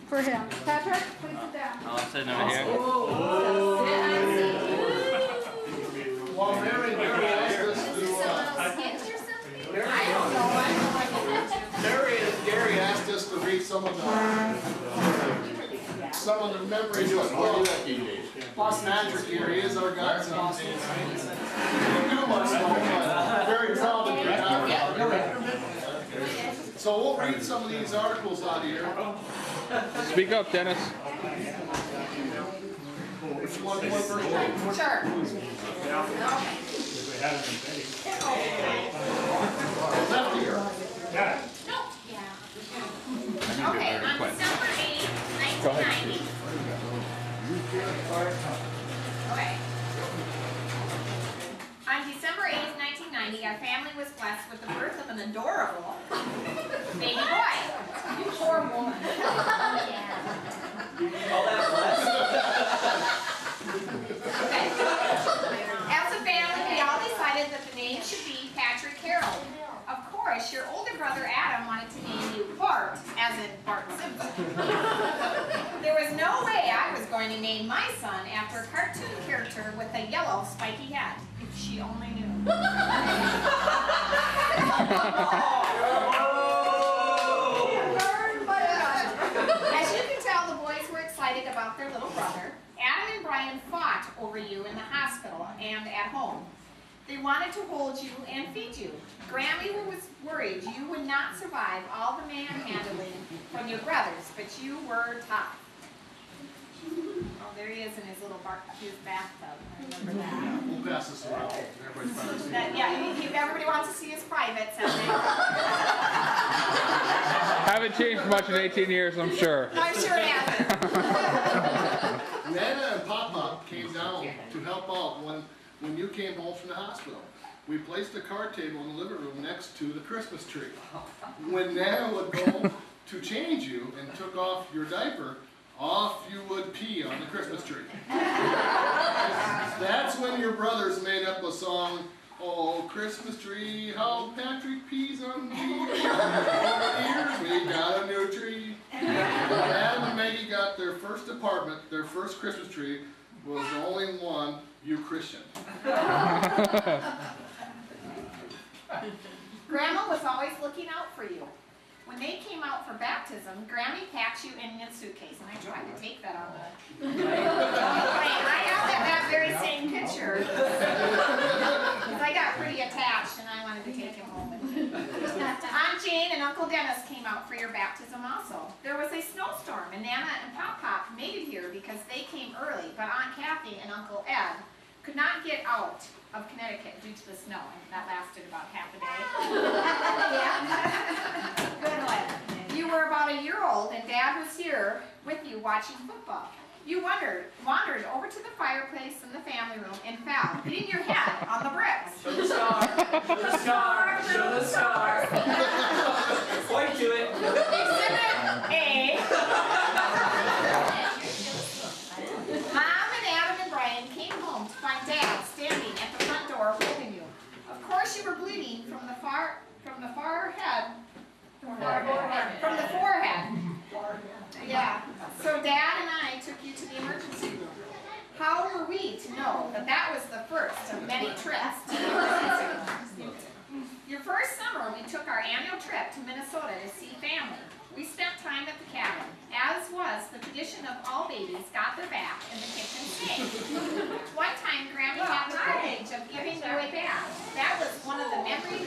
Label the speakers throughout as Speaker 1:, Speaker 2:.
Speaker 1: For him. Patrick, please sit down.
Speaker 2: I'll sit over here.
Speaker 3: Well, Mary asked us to, Mary and Gary asked us to read some of the memories of Patrick here. He is our godson. He didn't do much though, but very proud of you. So we'll read some of these articles out here.
Speaker 2: Speak up, Dennis.
Speaker 3: Which one first?
Speaker 1: Sure.
Speaker 3: Left here.
Speaker 4: Okay, on December 8th, 1990. Okay. On December 8th, 1990, our family was blessed with the birth of an adorable baby boy. You poor woman. Okay. As a family, we all decided that the name should be Patrick Harold. Of course, your older brother Adam wanted to name you Bart, as in Bart Simpson. There was no way I was going to name my son after a cartoon character with a yellow spiky head. If she only knew. As you can tell, the boys were excited about their little brother. Adam and Brian fought over you in the hospital and at home. They wanted to hold you and feed you. Grammy was worried you would not survive all the manhandling from your brothers, but you were tough. Oh, there he is in his little his bathtub. I remember that.
Speaker 3: We'll pass this around. Everybody's trying to see.
Speaker 4: Everybody wants to see his privates.
Speaker 2: Haven't changed much in 18 years, I'm sure.
Speaker 4: I'm sure it hasn't.
Speaker 3: Nana and Papa came down to help out when you came home from the hospital. We placed a card table in the living room next to the Christmas tree. When Nana would go to change you and took off your diaper, off you would pee on the Christmas tree. That's when your brothers made up a song, "Oh, Christmas tree, how Patrick pees on me. Over here, we got a new tree." When Adam and Maggie got their first apartment, their first Christmas tree was the only one you christened.
Speaker 4: Grandma was always looking out for you. When they came out for baptism, Grammy packed you in a suitcase, and I tried to take that on the... I have that very same picture. Because I got pretty attached, and I wanted to take him home. Aunt Jane and Uncle Dennis came out for your baptism also. There was a snowstorm, and Nana and Pop made it here because they came early, but Aunt Kathy and Uncle Ed could not get out of Connecticut due to the snow, and that lasted about half a day. Good one. You were about a year old, and Dad was here with you watching football. You wandered over to the fireplace in the family room and fell, hitting your head on the bricks.
Speaker 5: Show the scar, show the scar, show the scar. Point to it.
Speaker 4: Exhibit A. Mom and Adam and Brian came home to find Dad standing at the front door holding you. Of course, you were bleeding from the forehead. Yeah. So Dad and I took you to the emergency room. How were we to know that that was the first of many trips to the emergency room? Your first summer, we took our annual trip to Minnesota to see family. We spent time at the cabin, as was the tradition of all babies got their bath in the kitchen sink. One time, Grammy had the privilege of giving you a bath. That was one of the memories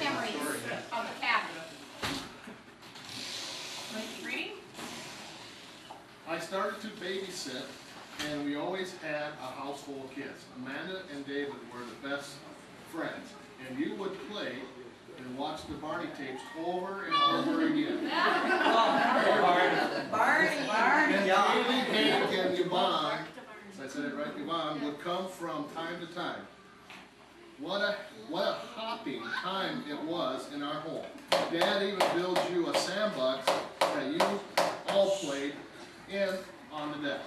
Speaker 4: of the cabin. Reading?
Speaker 3: I started to babysit, and we always had a house full of kids. Amanda and David were the best friends, and you would play and watch the Barney tapes over and over again.
Speaker 5: Barney.
Speaker 3: And Haley, Hank, and Yvonne, if I said it right, Yvonne, would come from time to time. What a hopping time it was in our home. Dad even built you a sandbox that you all played in on the deck.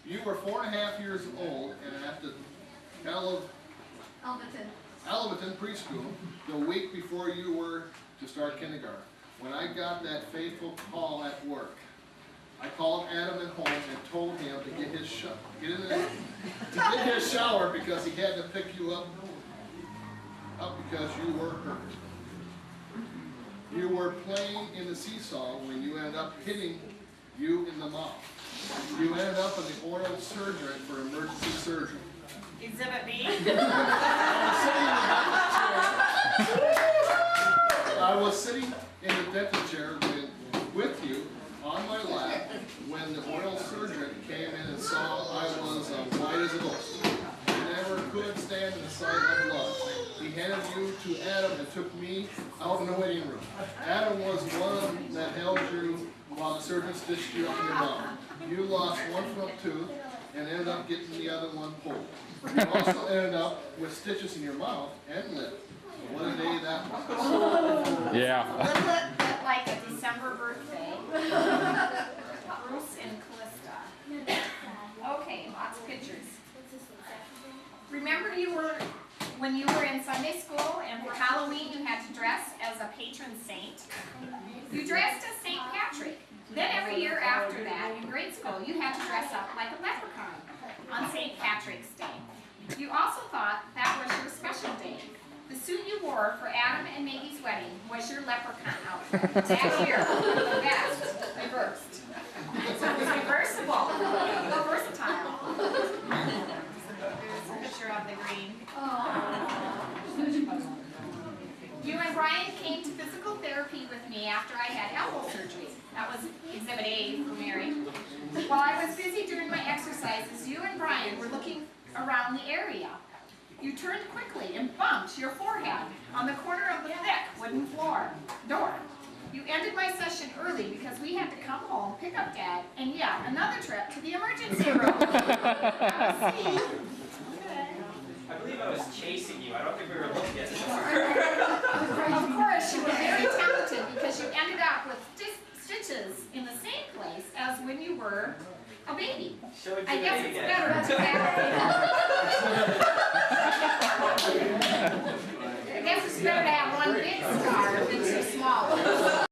Speaker 3: You were 4.5 years old and at the Alvaton preschool the week before you were to start kindergarten. when I got that fateful call at work, I called Adam at home and told him to get his shower because he had to pick you up because you were hurt. You were playing in the seesaw when you ended up hitting you in the mouth. You ended up in the oral surgery for emergency surgery.
Speaker 4: Exhibit B.
Speaker 3: I was sitting in the dental chair with you on my lap when the oral surgeon came in and saw I was white as a ghost. He never could stand in the sight of blood. He handed you to Adam and took me out in the waiting room. Adam was one that held you while the surgeon stitched you up in your mouth. You lost one front tooth and ended up getting the other one pulled. You also ended up with stitches in your mouth and lip. What a day that was.
Speaker 2: Yeah.
Speaker 4: A little bit like a December birthday. Bruce and Callista. Okay, lots of pictures. Remember when you were in Sunday school and for Halloween you had to dress as a patron saint? You dressed as St. Patrick. Then every year after that, in grade school, you had to dress up like a leprechaun on St. Patrick's Day. You also thought that was your special day. The suit you wore for Adam and Maggie's wedding was your leprechaun outfit. That year, the best, reversed. So it was reversible, versatile. There's a picture of the green. You and Brian came to physical therapy with me after I had elbow surgery. That was Exhibit A for Mary. While I was busy doing my exercises, you and Brian were looking around the area. You turned quickly and bumped your forehead on the corner of the thick wooden door. You ended my session early because we had to come home, pick up Dad, and yeah, another trip to the emergency room.
Speaker 5: I believe I was chasing you. I don't think we were looking at each other.
Speaker 4: Of course, you were very talented because you ended up with stitches in the same place as when you were a baby.
Speaker 5: Show it to
Speaker 4: I
Speaker 5: me
Speaker 4: guess it's
Speaker 5: again.
Speaker 4: better to have. I guess it's better to have one big scar than two small ones.